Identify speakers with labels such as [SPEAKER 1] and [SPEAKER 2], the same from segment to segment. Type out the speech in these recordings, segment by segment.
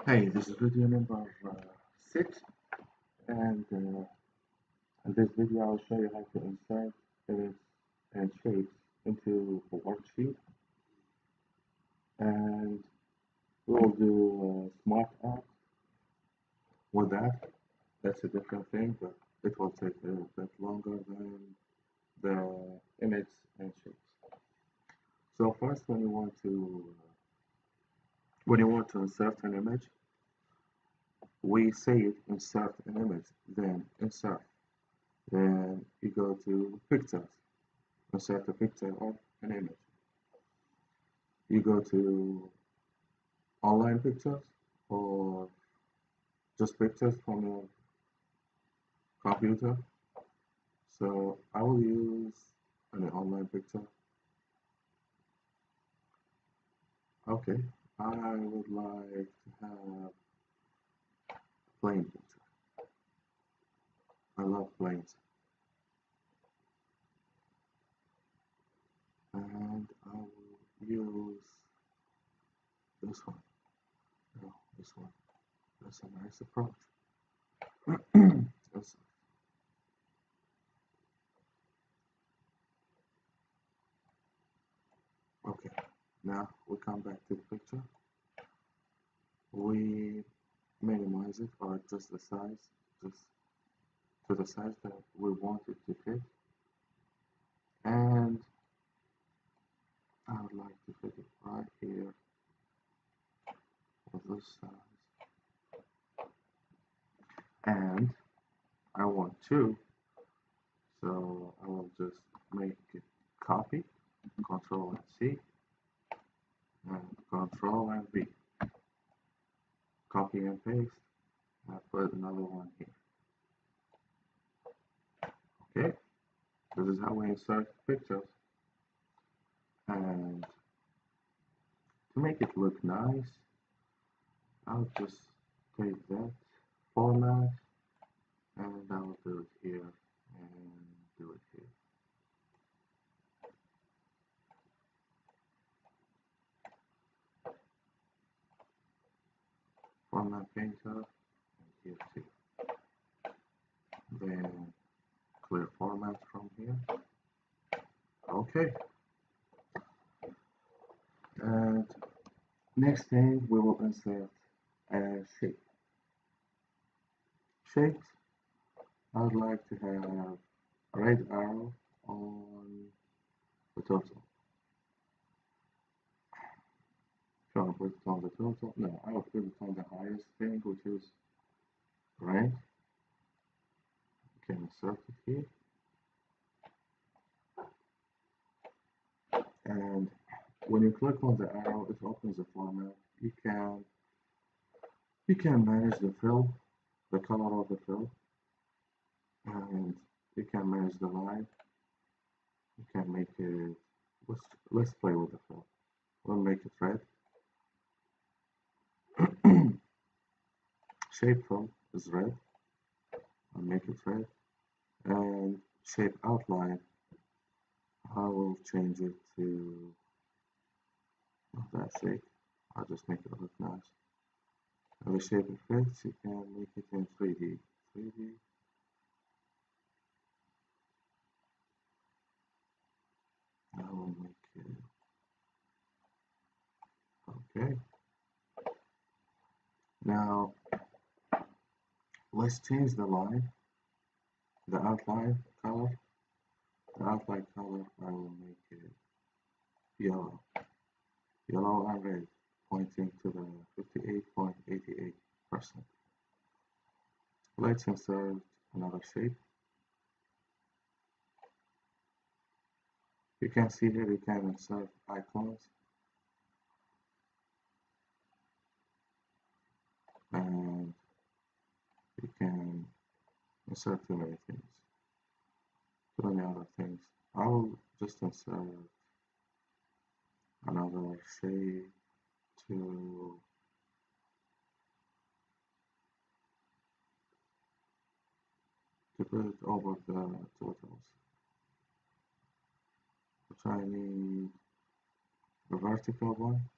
[SPEAKER 1] Hey, this is video number 6, and in this video I'll show you how to insert images and shapes into a worksheet, and we'll do smart art with that. That's a different thing, but it will take a bit longer than the image and shapes. So first, when you want to insert an image, we say it insert an image, then insert. Then you go to pictures, insert a picture or an image. You go to online pictures or just pictures from your computer. So I will use an online picture. Okay, I would like to have a plane picture. I love planes. And I will use this one. No, this one. That's a nice approach. That's okay. Now we come back to the picture. We minimize it or adjust the size just to the size that we want it to fit, and I would like to fit it right here with this size, and I want two, so I will just make it copy, Control and C, and Control and V, copy and paste, and I put another one here. Okay, this is how we insert pictures. And to make it look nice, I'll just take that format and I'll do it here and do it here. Format painter and here too. Then clear format from here. Okay. And next thing we will insert a shape. Shapes, I would like to have a red arrow on the total. Should I put it on the total? No, I will put it on the highest thing, which is rank. You can insert it here. And when you click on the arrow, it opens the format. You can manage the fill, the color of the fill, and you can manage the line. You can make it. Let's play with the fill. We'll make it red. Shape fill is red. I'll make it red. And shape outline, I will change it to. Oh, that's it. I'll just make it look nice. And the shape effects, you can make it in 3D. 3D. I will make it. Okay. Now, let's change the line, the outline color. The outline color, I will make it yellow. Yellow and red, pointing to the 58.88%. Let's insert another shape. You can see here you can insert icons, and you can insert too many things, too many other things. I will just insert another shape to put it over the totals, which I need a vertical one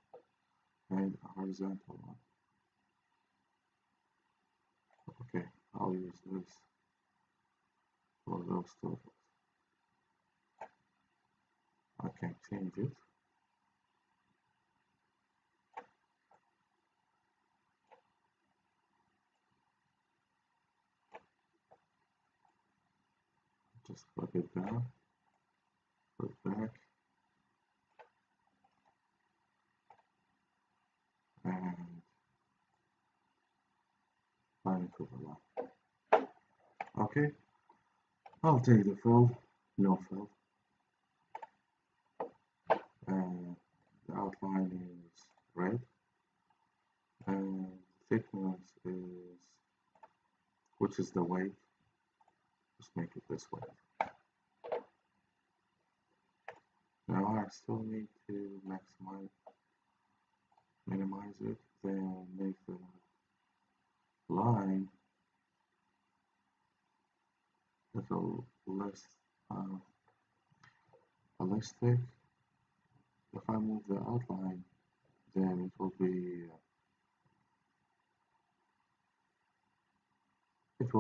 [SPEAKER 1] and a horizontal one. I'll use this for those totals. I can change it. Just plug it down, put it back, and find it over line. Okay, I'll take the fill, no fill, and the outline is red, and thickness is, which is the weight, just make it this way. Now I still need to minimize it, then make the line a little less thick. If I move the outline, then it will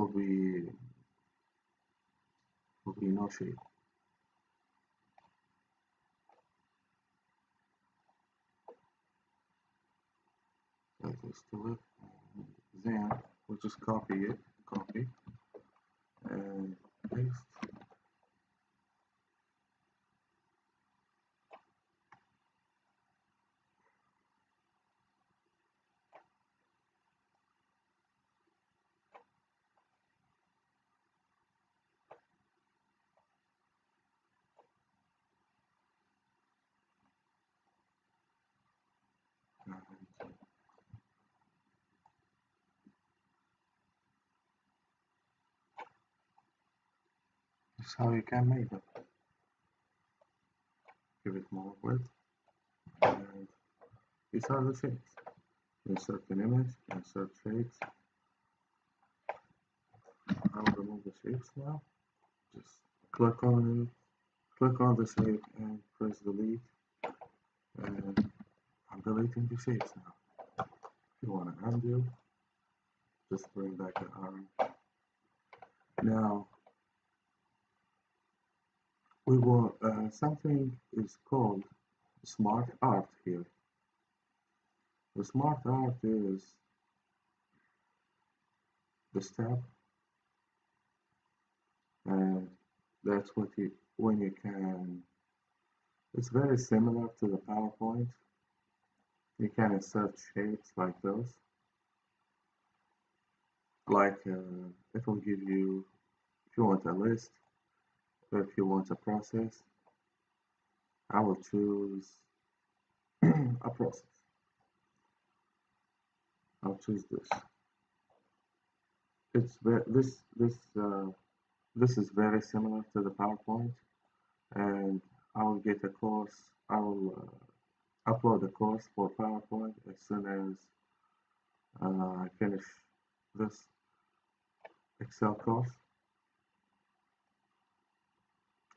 [SPEAKER 1] be no shape. Add this to it, and then we'll just copy and paste. And this is how you can make it. Give it more width, and these are the shapes. Insert an image, insert shapes. I'll remove the shapes now. Just click on the shape and press delete. And I'm deleting the shapes now. If you want to undo, just bring back the arm. Now we will something is called smart art here. The smart art is the step, and that's when you can. It's very similar to the PowerPoint. You can insert shapes like those. Like it will give you, if you want a list, or if you want a process, I will choose a process. I'll choose this. It's this is very similar to the PowerPoint, and I will get a course. I will upload a course for PowerPoint as soon as I finish this Excel course,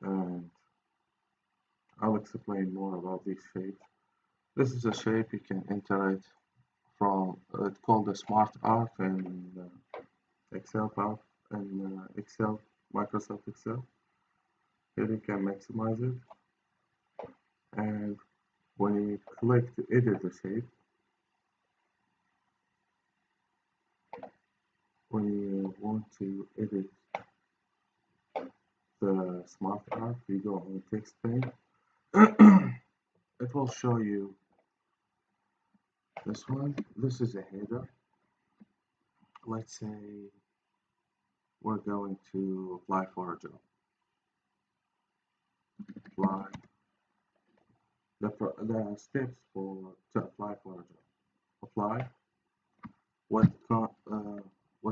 [SPEAKER 1] and I'll explain more about these shapes. This is a shape you can enter it from. It's called the Smart Art in Excel Excel, Microsoft Excel. Here you can maximize it, and when you click to edit the shape, when you want to edit the Smart Art, you go on text pane. It will show you this one. This is a header. Let's say we're going to apply for a job. Apply the steps to apply for a job. Apply. What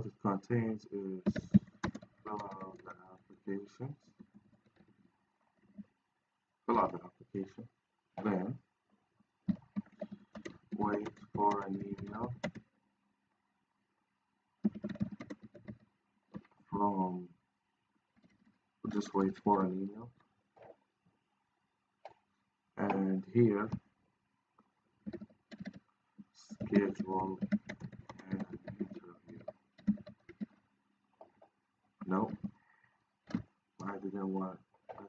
[SPEAKER 1] it contains is fill out the application. Then wait for an email from. Just wait for an email, and here schedule an interview.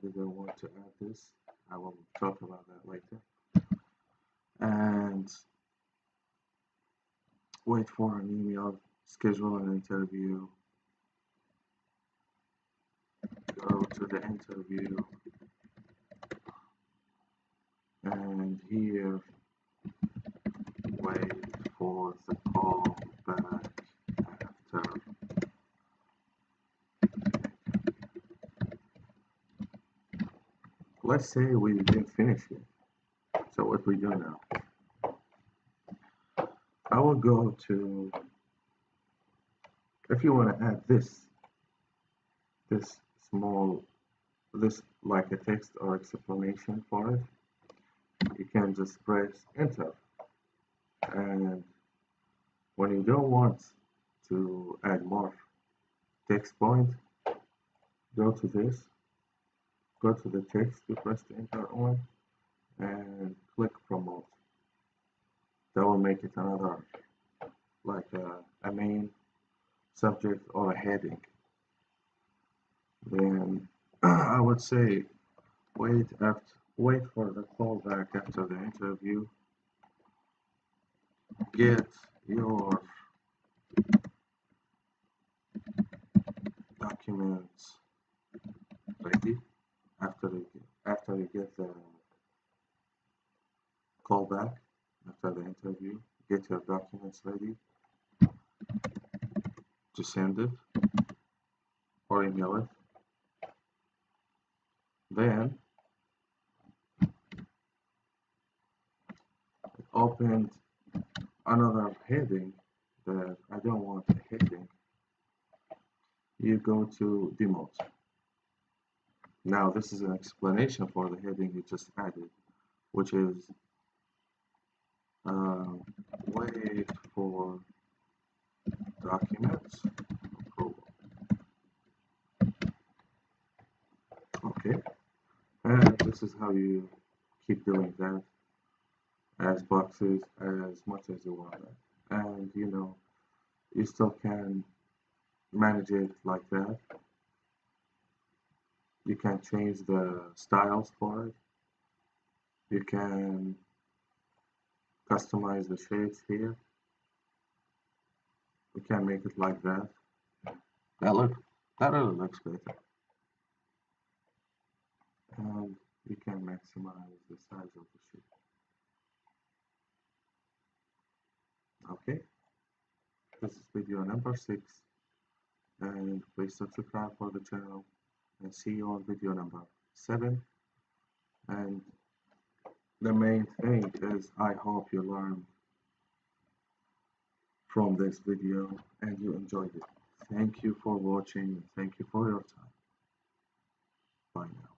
[SPEAKER 1] didn't want to add this. I will talk about that later. And wait for an email, schedule an interview, go to the interview, and here wait for the call back after. Let's say we didn't finish it. So what we do now? I will go to, if you want to add this small, this like a text or explanation for it, you can just press enter. And when you don't want to add more text point, go to this, go to the text, you press the enter on, and click promote. That will make it another, like a main subject or a heading. Then I would say wait for the callback after the interview. Get your documents ready after you get the callback after the interview. Get your documents ready to send it or email it. Then it opened another heading that I don't want a heading. You go to demote. Now this is an explanation for the heading you just added, which is wait for documents approval. Okay, and this is how you keep doing that as boxes as much as you want. And you know, you still can manage it like that. You can change the styles for it. You can customize the shapes here. We can make it like that. That really looks better. And you can maximize the size of the shape. Okay, this is video number 6, and please subscribe for the channel, and see you on video number 7. And the main thing is I hope you learned from this video and you enjoyed it. Thank you for watching. Thank you for your time. Bye now.